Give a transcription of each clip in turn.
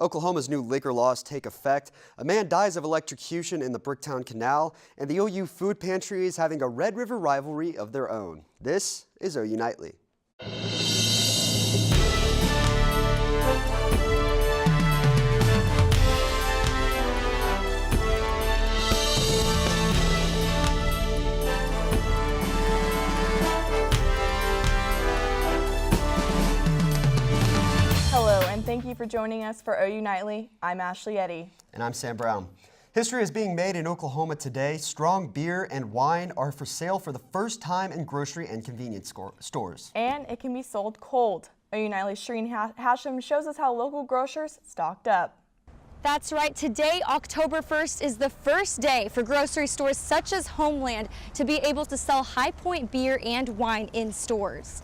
Oklahoma's new liquor laws take effect. A man dies of electrocution in the Bricktown Canal, and the OU Food Pantry is having a Red River rivalry of their own. This is OU Nightly. Thank you for joining us for OU Nightly. I'm Ashley Eddy. And I'm Sam Brown. History is being made in Oklahoma today. Strong beer and wine are for sale for the first time in grocery and convenience stores. And it can be sold cold. OU Nightly's Shereen Hashem shows us how local grocers stocked up. That's right. Today, October 1st, is the first day for grocery stores such as Homeland to be able to sell High Point beer and wine in stores.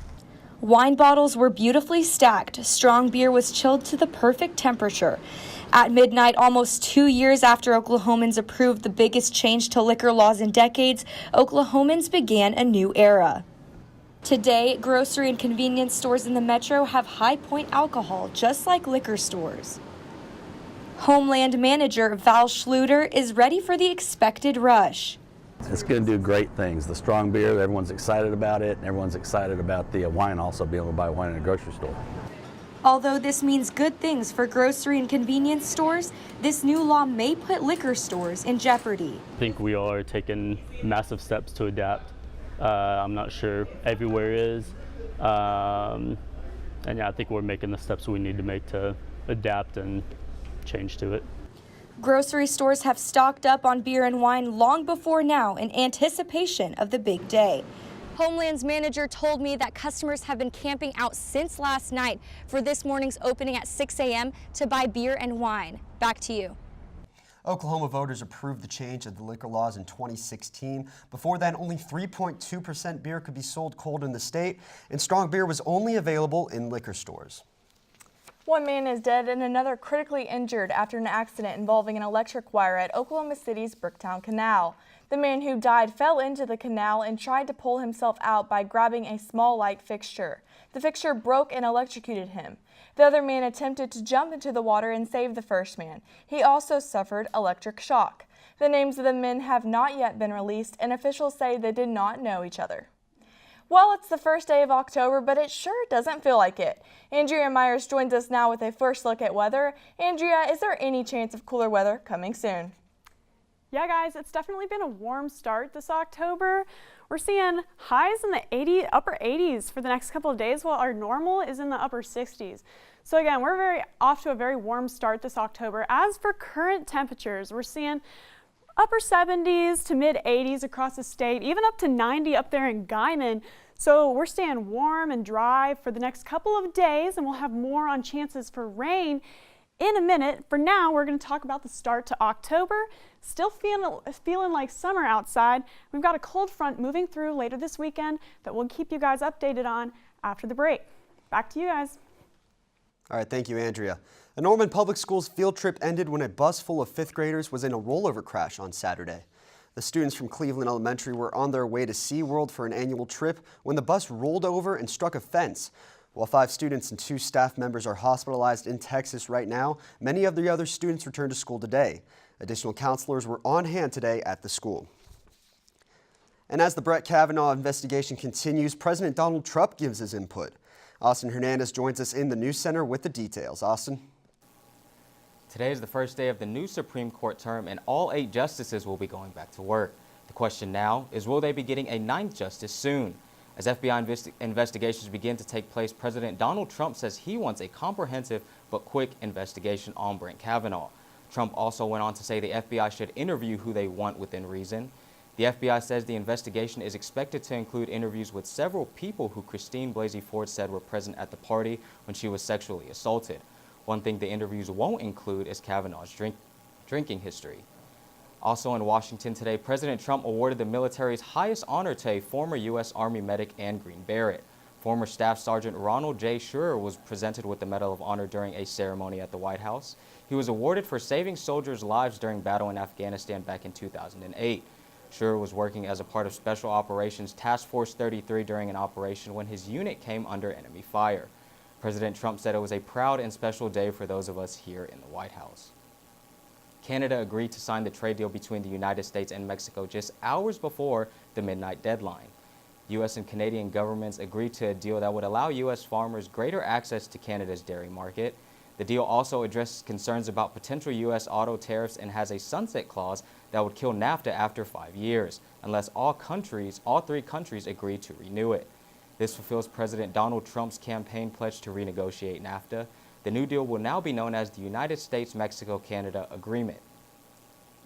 Wine bottles were beautifully stacked. Strong beer was chilled to the perfect temperature. At midnight, almost 2 years after Oklahomans approved the biggest change to liquor laws in decades, Oklahomans began a new era. Today, grocery and convenience stores in the metro have High Point alcohol, just like liquor stores. Homeland manager Val Schluter is ready for the expected rush. It's going to do great things. The strong beer, everyone's excited about it, and everyone's excited about the wine, also being able to buy wine in a grocery store. Although this means good things for grocery and convenience stores, this new law may put liquor stores in jeopardy. I think we are taking massive steps to adapt. I'm not sure everywhere is. And yeah, I think we're making the steps we need to make to adapt and change to it. Grocery stores have stocked up on beer and wine long before now in anticipation of the big day. Homeland's manager told me that customers have been camping out since last night for this morning's opening at 6 a.m. to buy beer and wine. Back to you. Oklahoma voters approved the change of the liquor laws in 2016. Before then, only 3.2% beer could be sold cold in the state, and strong beer was only available in liquor stores. One man is dead and another critically injured after an accident involving an electric wire at Oklahoma City's Bricktown Canal. The man who died fell into the canal and tried to pull himself out by grabbing a small light fixture. The fixture broke and electrocuted him. The other man attempted to jump into the water and save the first man. He also suffered electric shock. The names of the men have not yet been released, and officials say they did not know each other. Well, it's the first day of October, but it sure doesn't feel like it. Andria Myers joins us now with a first look at weather. Andrea, is there any chance of cooler weather coming soon? Yeah, guys, it's definitely been a warm start this October. We're seeing highs in the upper 80s for the next couple of days, while our normal is in the upper 60s. So again, we're off to a very warm start this October. As for current temperatures, we're seeing upper 70s to mid 80s across the state, even up to 90 up there in Guyman. So we're staying warm and dry for the next couple of days, and we'll have more on chances for rain in a minute. For now, we're going to talk about the start to October. Still feeling like summer outside. We've got a cold front moving through later this weekend that we'll keep you guys updated on after the break. Back to you guys. All right, thank you, Andrea. A Norman Public Schools field trip ended when a bus full of fifth graders was in a rollover crash on Saturday. The students from Cleveland Elementary were on their way to SeaWorld for an annual trip when the bus rolled over and struck a fence. While 5 students and 2 staff members are hospitalized in Texas right now, many of the other students returned to school today. Additional counselors were on hand today at the school. And as the Brett Kavanaugh investigation continues, President Donald Trump gives his input. Austin Hernandez joins us in the News Center with the details. Austin. Today is the first day of the new Supreme Court term, and all 8 justices will be going back to work. The question now is, will they be getting a 9th justice soon? As FBI investigations begin to take place, President Donald Trump says he wants a comprehensive but quick investigation on Brett Kavanaugh. Trump also went on to say the FBI should interview who they want within reason. The FBI says the investigation is expected to include interviews with several people who Christine Blasey Ford said were present at the party when she was sexually assaulted. One thing the interviews won't include is Kavanaugh's drinking history. Also in Washington today, President Trump awarded the military's highest honor to a former U.S. Army medic and Green Beret. Former Staff Sergeant Ronald J. Schurer was presented with the Medal of Honor during a ceremony at the White House. He was awarded for saving soldiers' lives during battle in Afghanistan back in 2008. Schurer was working as a part of Special Operations Task Force 33 during an operation when his unit came under enemy fire. President Trump said it was a proud and special day for those of us here in the White House. Canada agreed to sign the trade deal between the United States and Mexico just hours before the midnight deadline. U.S. and Canadian governments agreed to a deal that would allow U.S. farmers greater access to Canada's dairy market. The deal also addresses concerns about potential U.S. auto tariffs and has a sunset clause that would kill NAFTA after 5 years, unless all three countries agree to renew it. This fulfills President Donald Trump's campaign pledge to renegotiate NAFTA. The new deal will now be known as the United States-Mexico-Canada Agreement.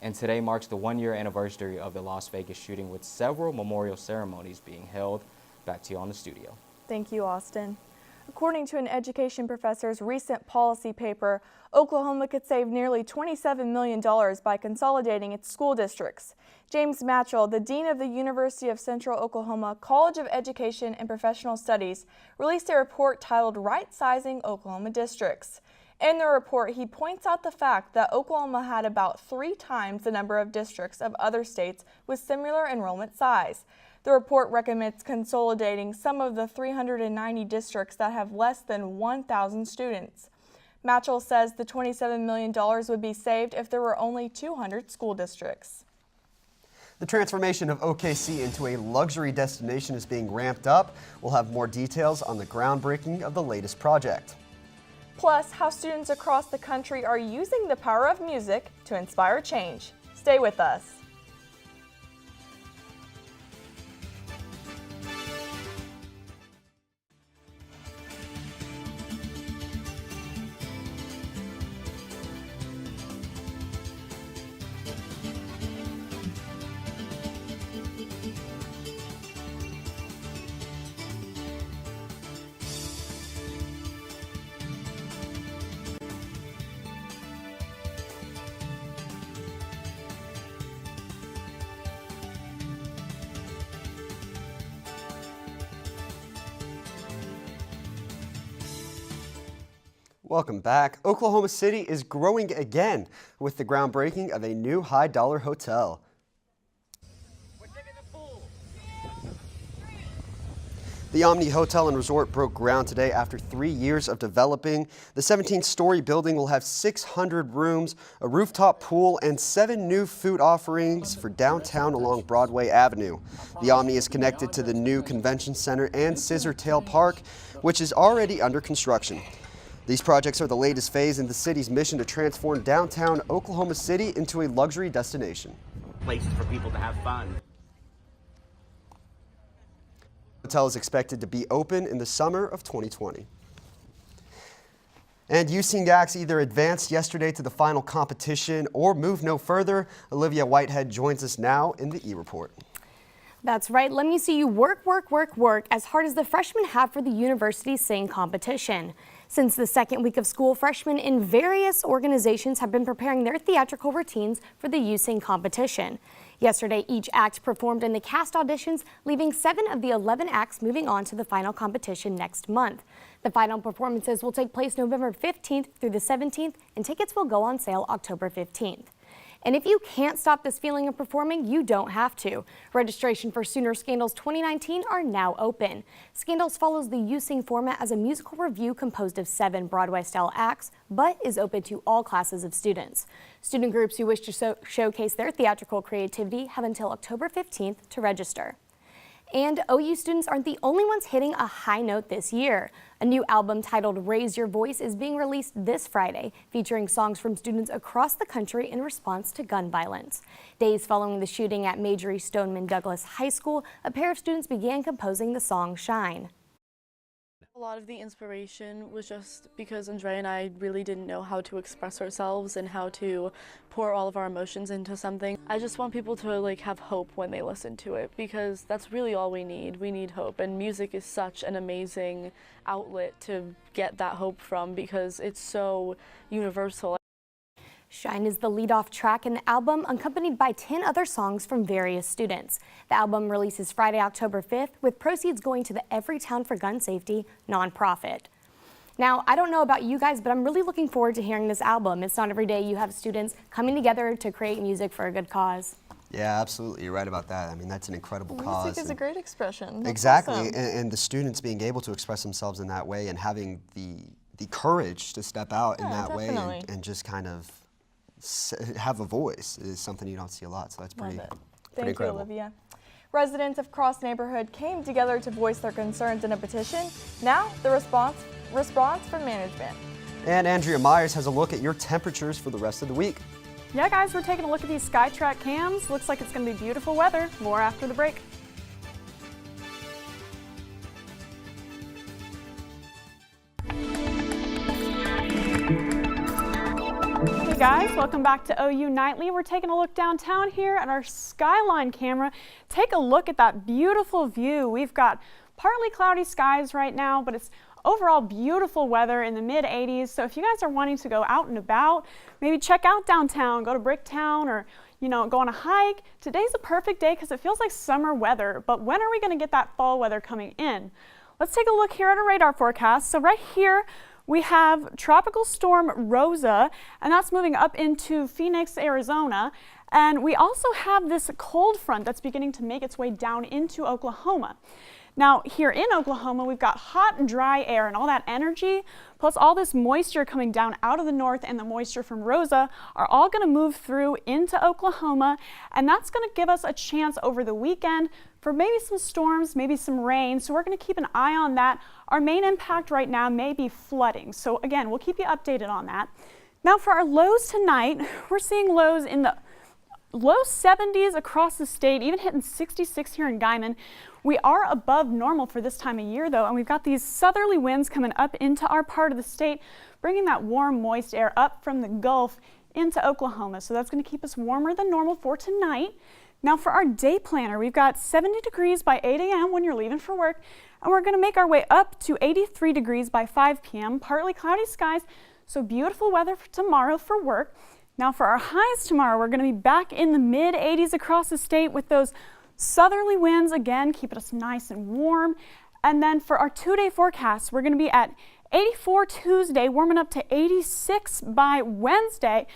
And today marks the one-year anniversary of the Las Vegas shooting, with several memorial ceremonies being held. Back to you on the studio. Thank you, Austin. According to an education professor's recent policy paper, Oklahoma could save nearly $27 million by consolidating its school districts. James Matchell, the dean of the University of Central Oklahoma College of Education and Professional Studies, released a report titled Right-Sizing Oklahoma Districts. In the report, he points out the fact that Oklahoma had about 3 times the number of districts of other states with similar enrollment size. The report recommends consolidating some of the 390 districts that have less than 1,000 students. Matchell says the $27 million would be saved if there were only 200 school districts. The transformation of OKC into a luxury destination is being ramped up. We'll have more details on the groundbreaking of the latest project. Plus, how students across the country are using the power of music to inspire change. Stay with us. Welcome back. Oklahoma City is growing again with the groundbreaking of a new high-dollar hotel. The Omni Hotel and Resort broke ground today after 3 years of developing. The 17-story building will have 600 rooms, a rooftop pool, and 7 new food offerings for downtown along Broadway Avenue. The Omni is connected to the new Convention Center and Scissortail Park, which is already under construction. These projects are the latest phase in the city's mission to transform downtown Oklahoma City into a luxury destination. Places for people to have fun. The hotel is expected to be open in the summer of 2020. And UC Gax either advanced yesterday to the final competition or moved no further. Olivia Whitehead joins us now in the E-Report. That's right. Let me see you work as hard as the freshmen have for the university's sing competition. Since the second week of school, freshmen in various organizations have been preparing their theatrical routines for the USing competition. Yesterday, each act performed in the cast auditions, leaving 7 of the 11 acts moving on to the final competition next month. The final performances will take place November 15th through the 17th, and tickets will go on sale October 15th. And if you can't stop this feeling of performing, you don't have to. Registration for Sooner Scandals 2019 are now open. Scandals follows the USing format as a musical review composed of 7 Broadway-style acts, but is open to all classes of students. Student groups who wish to showcase their theatrical creativity have until October 15th to register. And OU students aren't the only ones hitting a high note this year. A new album titled Raise Your Voice is being released this Friday, featuring songs from students across the country in response to gun violence. Days following the shooting at Marjory Stoneman Douglas High School, a pair of students began composing the song Shine. A lot of the inspiration was just because Andrea and I really didn't know how to express ourselves and how to pour all of our emotions into something. I just want people to have hope when they listen to it, because that's really all we need. We need hope, and music is such an amazing outlet to get that hope from because it's so universal. Shine is the lead-off track in the album, accompanied by 10 other songs from various students. The album releases Friday, October 5th, with proceeds going to the Everytown for Gun Safety nonprofit. Now, I don't know about you guys, but I'm really looking forward to hearing this album. It's not every day you have students coming together to create music for a good cause. Yeah, absolutely. You're right about that. I mean, that's an incredible cause. Music is a great expression. That's Exactly, awesome. and the students being able to express themselves in that way and having the courage to step out in that way and just kind of have a voice is something you don't see a lot. So that's pretty incredible. Thank you, Olivia. Residents of Cross Neighborhood came together to voice their concerns in a petition. Now, the response from management. And Andria Myers has a look at your temperatures for the rest of the week. Yeah, guys, we're taking a look at these SkyTrack cams. Looks like it's going to be beautiful weather. More after the break. Hey guys, welcome back to OU Nightly. We're taking a look downtown here at our skyline camera. Take a look at that beautiful view. We've got partly cloudy skies right now, but it's overall beautiful weather in the mid 80s. So if you guys are wanting to go out and about, maybe check out downtown, go to Bricktown, or go on a hike. Today's a perfect day because it feels like summer weather, but when are we going to get that fall weather coming in? Let's take a look here at our radar forecast. So right here, we have Tropical Storm Rosa, and that's moving up into Phoenix, Arizona. And we also have this cold front that's beginning to make its way down into Oklahoma. Now, here in Oklahoma, we've got hot and dry air and all that energy, plus all this moisture coming down out of the north and the moisture from Rosa are all going to move through into Oklahoma, and that's going to give us a chance over the weekend for maybe some storms, maybe some rain, so we're going to keep an eye on that. Our main impact right now may be flooding, so again, we'll keep you updated on that. Now for our lows tonight, we're seeing lows in the low 70s across the state, even hitting 66 here in Guyman. We are above normal for this time of year though, and we've got these southerly winds coming up into our part of the state, bringing that warm, moist air up from the Gulf into Oklahoma. So that's going to keep us warmer than normal for tonight. Now for our day planner, we've got 70 degrees by 8 a.m. when you're leaving for work, and we're going to make our way up to 83 degrees by 5 p.m. Partly cloudy skies, so beautiful weather for tomorrow for work. Now for our highs tomorrow, we're going to be back in the mid 80s across the state with those southerly winds, again, keeping us nice and warm. And then for our 2-day forecast, we're going to be at 84 Tuesday, warming up to 86 by Wednesday.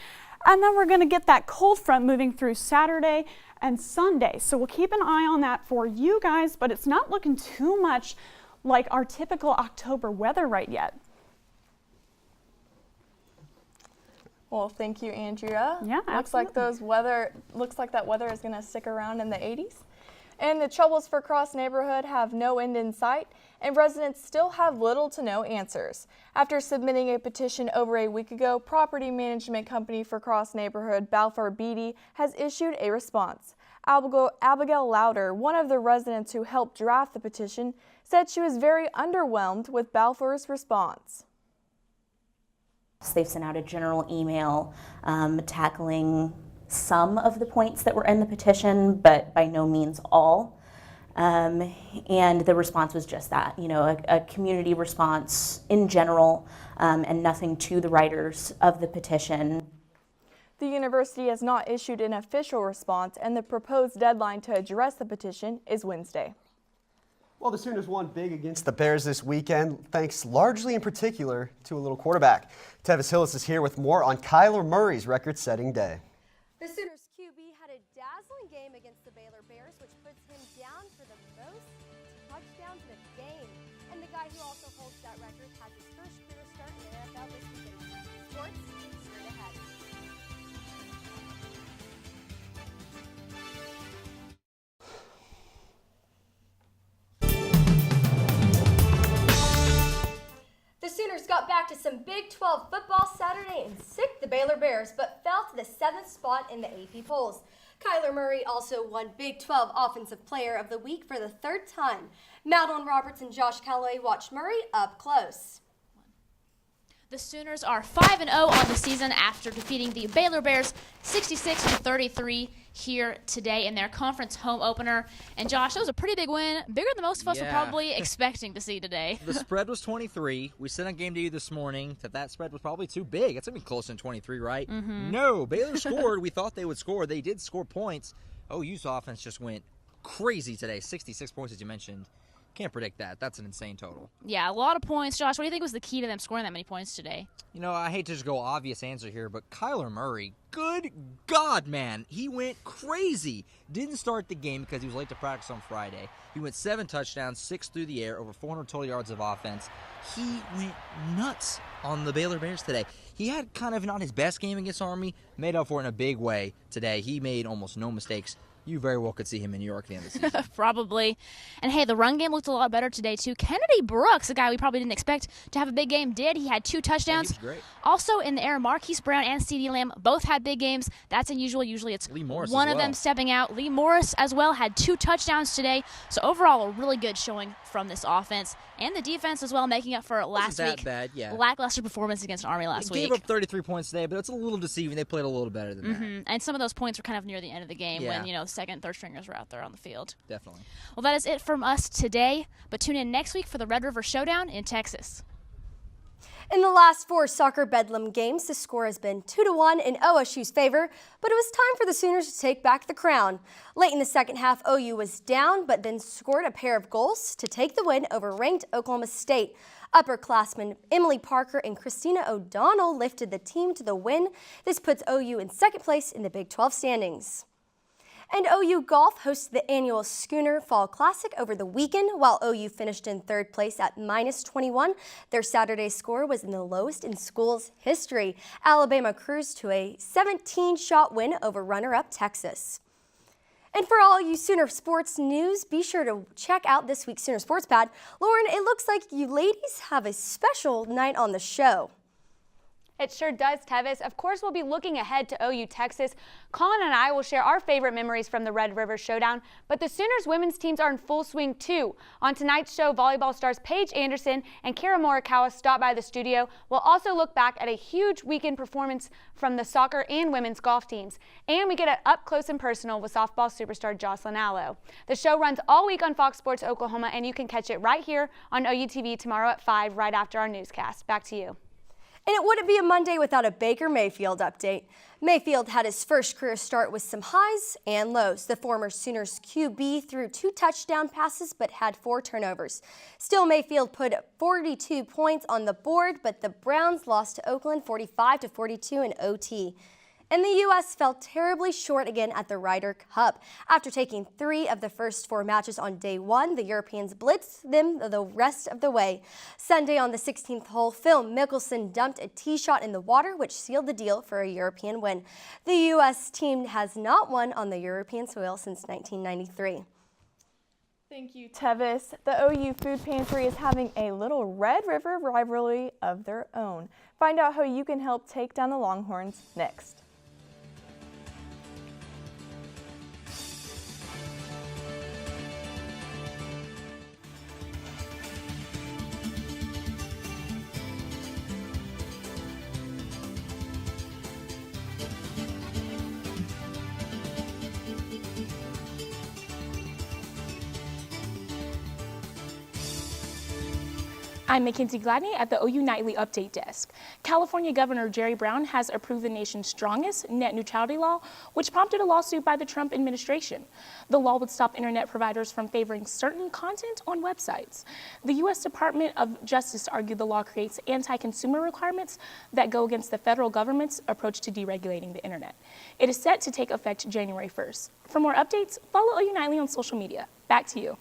And then we're going to get that cold front moving through Saturday and Sunday. So we'll keep an eye on that for you guys, but it's not looking too much like our typical October weather right yet. Well, thank you, Andrea. Yeah, looks like that weather is going to stick around in the 80s. And the troubles for Cross Neighborhood have no end in sight, and residents still have little to no answers. After submitting a petition over a week ago, property management company for Cross Neighborhood, Balfour Beatty, has issued a response. Abigail Louder, one of the residents who helped draft the petition, said she was very underwhelmed with Balfour's response. They've sent out a general email tackling some of the points that were in the petition, but by no means all. And the response was just that, a community response in general, and nothing to the writers of the petition. The university has not issued an official response, and the proposed deadline to address the petition is Wednesday. Well, the Sooners won big against the Bears this weekend, thanks largely in particular to a little quarterback. Tevis Hillis is here with more on Kyler Murray's record-setting day. The Sooners QB had a dazzling game against the Baylor Bears, which puts him down for the most touchdowns in a game. And the guy who also holds that record has his first career start in the NFL this weekend. Sports, straight ahead. The Sooners got back to some Big 12 football Saturday and sicked the Baylor Bears, but fell to the 7th spot in the AP polls. Kyler Murray also won Big 12 Offensive Player of the Week for the 3rd time. Madeline Roberts and Josh Callaway watched Murray up close. The Sooners are 5-0 on the season after defeating the Baylor Bears 66-33 here today in their conference home opener. And Josh, that was a pretty big win, bigger than most of us were probably expecting to see today. The spread was 23. We sent a game to you this morning that spread was probably too big. It's going to be closer than 23, right? Mm-hmm. No, Baylor scored. We thought they would score. They did score points. OU's offense just went crazy today. 66 points, as you mentioned. Can't predict that. That's an insane total. Yeah, a lot of points. Josh, what do you think was the key to them scoring that many points today? You know, I hate to just go obvious answer here, but Kyler Murray, good God, man, he went crazy. Didn't start the game because he was late to practice on Friday. He went 7 touchdowns, 6 through the air, over 400 total yards of offense. He went nuts on the Baylor Bears today. He had kind of not his best game against Army, made up for it in a big way today. He made almost no mistakes. You very well could see him in New York at the end of the season. Probably. And hey, the run game looked a lot better today, too. Kennedy Brooks, a guy we probably didn't expect to have a big game, did. He had 2 touchdowns. Yeah, he was great. Also in the air, Marquise Brown and CeeDee Lamb both had big games. That's unusual. Usually it's Lee Morris one as of well. them stepping out. Lee Morris as well had 2 touchdowns today. So overall, a really good showing from this offense. And the defense as well, making up for last that week. bad, yeah. Lackluster performance against Army last They week. gave up 33 points today, but it's a little deceiving. They played a little better than that. And some of those points were kind of near the end of the game Yeah. when, you know, second, third stringers were out there on the field. Definitely. Well, that is it from us today, but tune in next week for the Red River Showdown in Texas. In the last 4 soccer Bedlam games, the score has been 2-1 in OSU's favor, but it was time for the Sooners to take back the crown. Late in the second half, OU was down, but then scored a pair of goals to take the win over ranked Oklahoma State. Upperclassmen Emily Parker and Christina O'Donnell lifted the team to the win. This puts OU in second place in the Big 12 standings. And OU Golf hosted the annual Schooner Fall Classic over the weekend, while OU finished in third place at -21. Their Saturday score was in the lowest in school's history. Alabama cruised to a 17-shot win over runner-up Texas. And for all you Sooner sports news, be sure to check out this week's Sooner Sports Pad. Lauren, it looks like you ladies have a special night on the show. It sure does, Tevis. Of course, we'll be looking ahead to OU Texas. Colin and I will share our favorite memories from the Red River Showdown, but the Sooners women's teams are in full swing too. On tonight's show, volleyball stars Paige Anderson and Kara Morikawa stop by the studio. We'll also look back at a huge weekend performance from the soccer and women's golf teams. And we get it up close and personal with softball superstar Jocelyn Allo. The show runs all week on Fox Sports Oklahoma, and you can catch it right here on OU TV tomorrow at 5, right after our newscast. Back to you. And it wouldn't be a Monday without a Baker Mayfield update. Mayfield had his first career start with some highs and lows. The former Sooners QB threw 2 touchdown passes but had 4 turnovers. Still, Mayfield put 42 points on the board, but the Browns lost to Oakland 45-42 in OT. And the U.S. fell terribly short again at the Ryder Cup. After taking 3 of the first 4 matches on day 1, the Europeans blitzed them the rest of the way. Sunday on the 16th hole, Phil Mickelson dumped a tee shot in the water, which sealed the deal for a European win. The U.S. team has not won on the European soil since 1993. Thank you, Tevis. The OU Food Pantry is having a little Red River rivalry of their own. Find out how you can help take down the Longhorns next. I'm Mackenzie Gladney at the OU Nightly Update Desk. California Governor Jerry Brown has approved the nation's strongest net neutrality law, which prompted a lawsuit by the Trump administration. The law would stop internet providers from favoring certain content on websites. The U.S. Department of Justice argued the law creates anti-consumer requirements that go against the federal government's approach to deregulating the internet. It is set to take effect January 1st. For more updates, follow OU Nightly on social media. Back to you.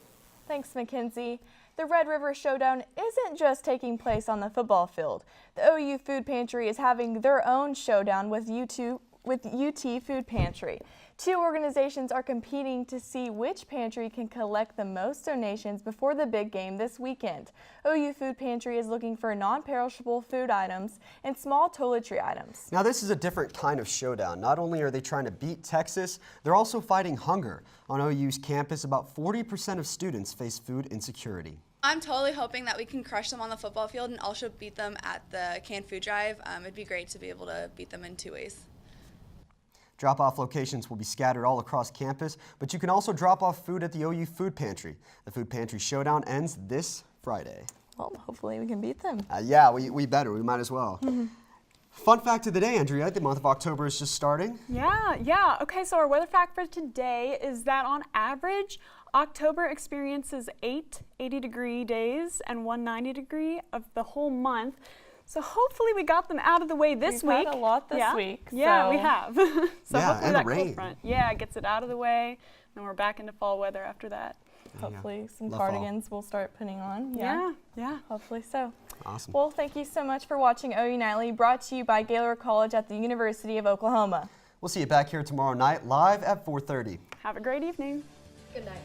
Thanks, Mackenzie. The Red River Showdown isn't just taking place on the football field. The OU Food Pantry is having their own showdown with UT Food Pantry. 2 organizations are competing to see which pantry can collect the most donations before the big game this weekend. OU Food Pantry is looking for non-perishable food items and small toiletry items. Now this is a different kind of showdown. Not only are they trying to beat Texas, they're also fighting hunger. On OU's campus, about 40% of students face food insecurity. I'm totally hoping that we can crush them on the football field and also beat them at the canned food drive. It'd be great to be able to beat them in 2 ways. Drop-off locations will be scattered all across campus, but you can also drop off food at the OU Food Pantry. The Food Pantry Showdown ends this Friday. Well, hopefully we can beat them. Yeah, we better. We might as well. Fun fact of the day, Andrea, the month of October is just starting. Yeah. Okay, so our weather fact for today is that on average, October experiences 8 80-degree days and 1 90-degree of the whole month. So hopefully we got them out of the way this week. We've had a lot this week. Yeah, we so- have. So Yeah, hopefully and that rain. cold front, gets it out of the way, and we're back into fall weather after that. Hopefully some Love fall. cardigans we'll start putting on. Yeah. Hopefully so. Awesome. Well, thank you so much for watching OU Nightly, brought to you by Gaylord College at the University of Oklahoma. We'll see you back here tomorrow night live at 4:30. Have a great evening. Good night.